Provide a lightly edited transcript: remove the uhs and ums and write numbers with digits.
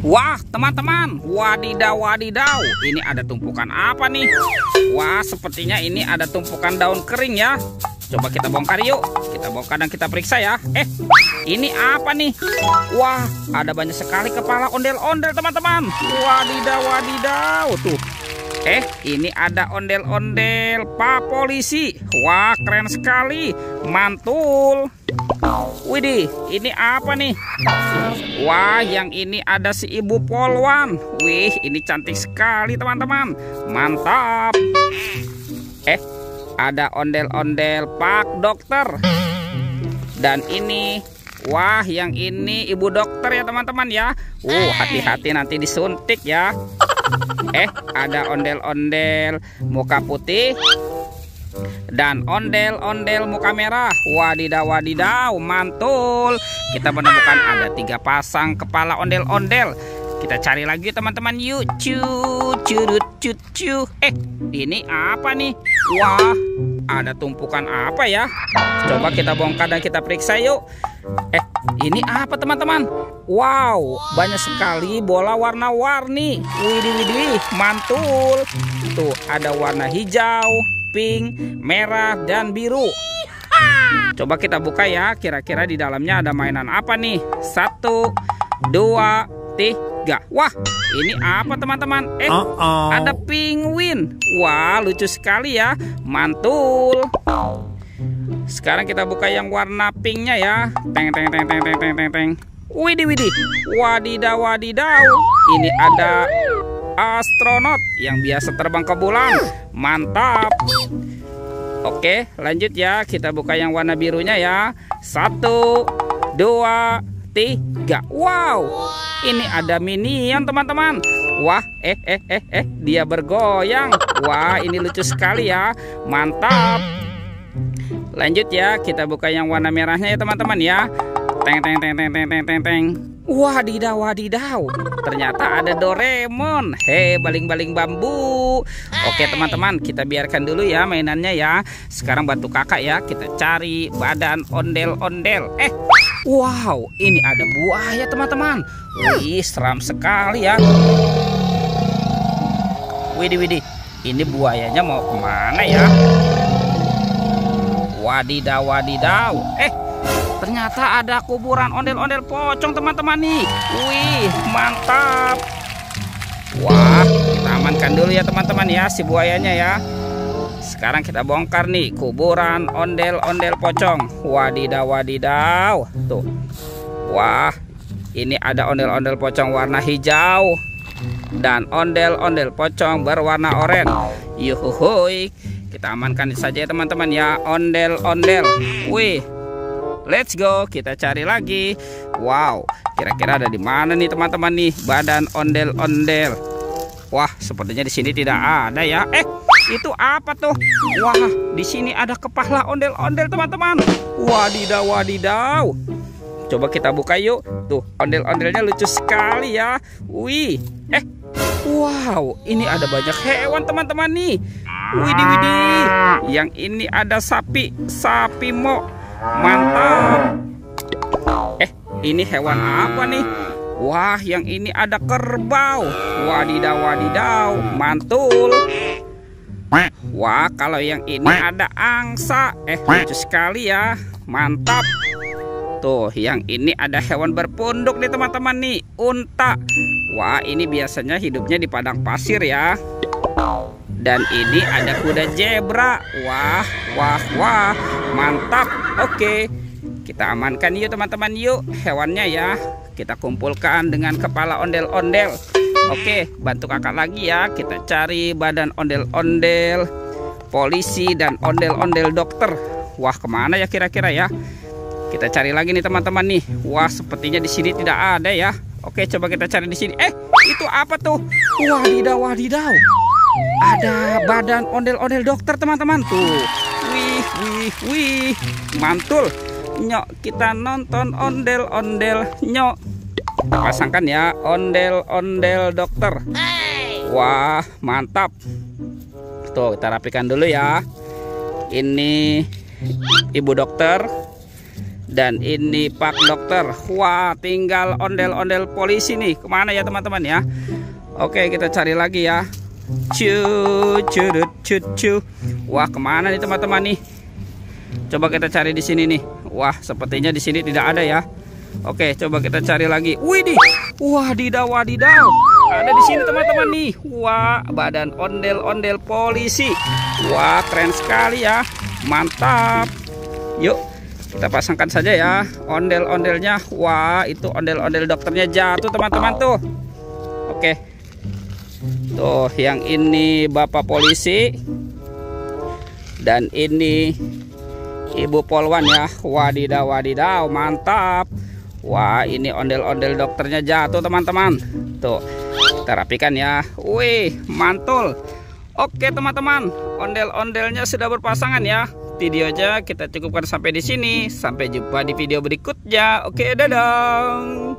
Wah, teman-teman, wadidaw, wadidaw. Ini ada tumpukan apa nih? Wah, sepertinya ini ada tumpukan daun kering ya. Coba kita bongkar yuk. Kita bongkar dan kita periksa ya. Ini apa nih? Wah, ada banyak sekali kepala ondel-ondel, teman-teman. Wadidaw, wadidaw. Tuh. Ini ada ondel-ondel Pak Polisi. Wah, keren sekali. Mantul. Widih, ini apa nih? Wah, yang ini ada si Ibu Polwan. Wih, ini cantik sekali, teman-teman. Mantap. Ada ondel-ondel Pak Dokter. Dan ini, wah, yang ini Ibu Dokter ya, teman-teman ya. Hati-hati nanti disuntik ya. Ada ondel-ondel muka putih dan ondel-ondel muka merah. Wadidaw, wadidaw, mantul. Kita menemukan ada 3 pasang kepala ondel-ondel. Kita cari lagi teman-teman yuk. Ini apa nih? Wah, ada tumpukan apa ya? Coba kita bongkar dan kita periksa yuk. Ini apa teman-teman? Wow, banyak sekali bola warna-warni. Widih, mantul. Tuh, ada warna hijau, pink, merah, dan biru. Coba kita buka ya. Kira-kira di dalamnya ada mainan apa nih? 1, 2, 3. Wah, ini apa teman-teman? Ada penguin. Wah, lucu sekali ya. Mantul. Sekarang kita buka yang warna pinknya ya. Teng. Widih. Wadidaw, wadidaw. Ini ada astronot yang biasa terbang ke bulan. Mantap. Oke, lanjut ya. Kita buka yang warna birunya ya. 1, 2, 3. Wow, ini ada minion teman-teman. Wah, dia bergoyang. Wah, ini lucu sekali ya. Mantap. Lanjut ya, kita buka yang warna merahnya ya teman-teman ya. Teng. Wadidaw, wadidaw. Ternyata ada Doraemon. Baling-baling bambu. Oke teman-teman, kita biarkan dulu ya mainannya ya. Sekarang bantu kakak ya. Kita cari badan ondel-ondel. Wow, ini ada buaya teman-teman. Wih, seram sekali ya. Widih. Ini buayanya mau kemana ya? Wadidaw, wadidaw. Ternyata ada kuburan ondel-ondel pocong teman-teman nih. Wih, mantap. Wah, kita amankan dulu ya teman-teman ya si buayanya ya. Sekarang kita bongkar nih kuburan ondel-ondel pocong. Wadidaw, wadidaw. Tuh. Wah, ini ada ondel-ondel pocong warna hijau dan ondel-ondel pocong berwarna oranye. Yuhuhuy. Kita amankan saja ya teman-teman ya ondel-ondel. Wih, let's go. Kita cari lagi. Wow, kira-kira ada di mana nih teman-teman nih badan ondel-ondel? Wah, sepertinya di sini tidak ada ya. Itu apa tuh? Wah, di sini ada kepala ondel-ondel teman-teman. Wadidaw, wadidaw. Coba kita buka yuk. Tuh, ondel-ondelnya lucu sekali ya. Wih, wow, ini ada banyak hewan teman-teman nih. Widih. Yang ini ada sapi mo. Mantap. Ini hewan apa nih? Wah, yang ini ada kerbau. Wadidaw, wadidaw. Mantul. Wah, kalau yang ini ada angsa. Lucu sekali ya. Mantap. Tuh, yang ini ada hewan berpunduk nih teman-teman nih. Unta. Wah, ini biasanya hidupnya di padang pasir ya. Dan ini ada kuda zebra. Wah, mantap. Oke, kita amankan yuk teman-teman yuk hewannya ya. Kita kumpulkan dengan kepala ondel-ondel. Oke, bantu kakak lagi ya. Kita cari badan ondel-ondel polisi dan ondel-ondel dokter. Wah, kemana ya kira-kira ya? Kita cari lagi nih teman-teman nih. Wah, sepertinya di sini tidak ada ya. Oke, coba kita cari di sini. Itu apa tuh? Wadidaw, wadidaw. Ada badan ondel-ondel dokter teman-teman tuh. Wih, mantul. Nyok, kita nonton ondel-ondel nyok. Kita pasangkan ya ondel-ondel dokter. Wah, mantap. Tuh, kita rapikan dulu ya. Ini ibu dokter Dan ini Pak Dokter. Wah, tinggal ondel-ondel polisi nih. Kemana ya teman-teman ya? Oke, kita cari lagi ya. Wah, kemana nih teman-teman nih? Coba kita cari di sini nih. Wah, sepertinya di sini tidak ada ya. Oke, coba kita cari lagi. Widih, wadidaw, wadidaw. Ada di sini teman-teman nih. Wah, badan ondel-ondel polisi. Wah, keren sekali ya. Mantap. Yuk, kita pasangkan saja ya ondel-ondelnya. Wah, itu ondel-ondel dokternya jatuh teman-teman tuh. Oke. Tuh, yang ini Bapak polisi. Dan ini Ibu Polwan ya. Wadidaw, wadidaw, mantap. Wah, ini ondel-ondel dokternya jatuh teman-teman. Tuh, kita rapikan ya. Wih, mantul. Oke teman-teman, ondel-ondelnya sudah berpasangan ya. Videonya kita cukupkan sampai di sini. Sampai jumpa di video berikutnya. Oke, dadah.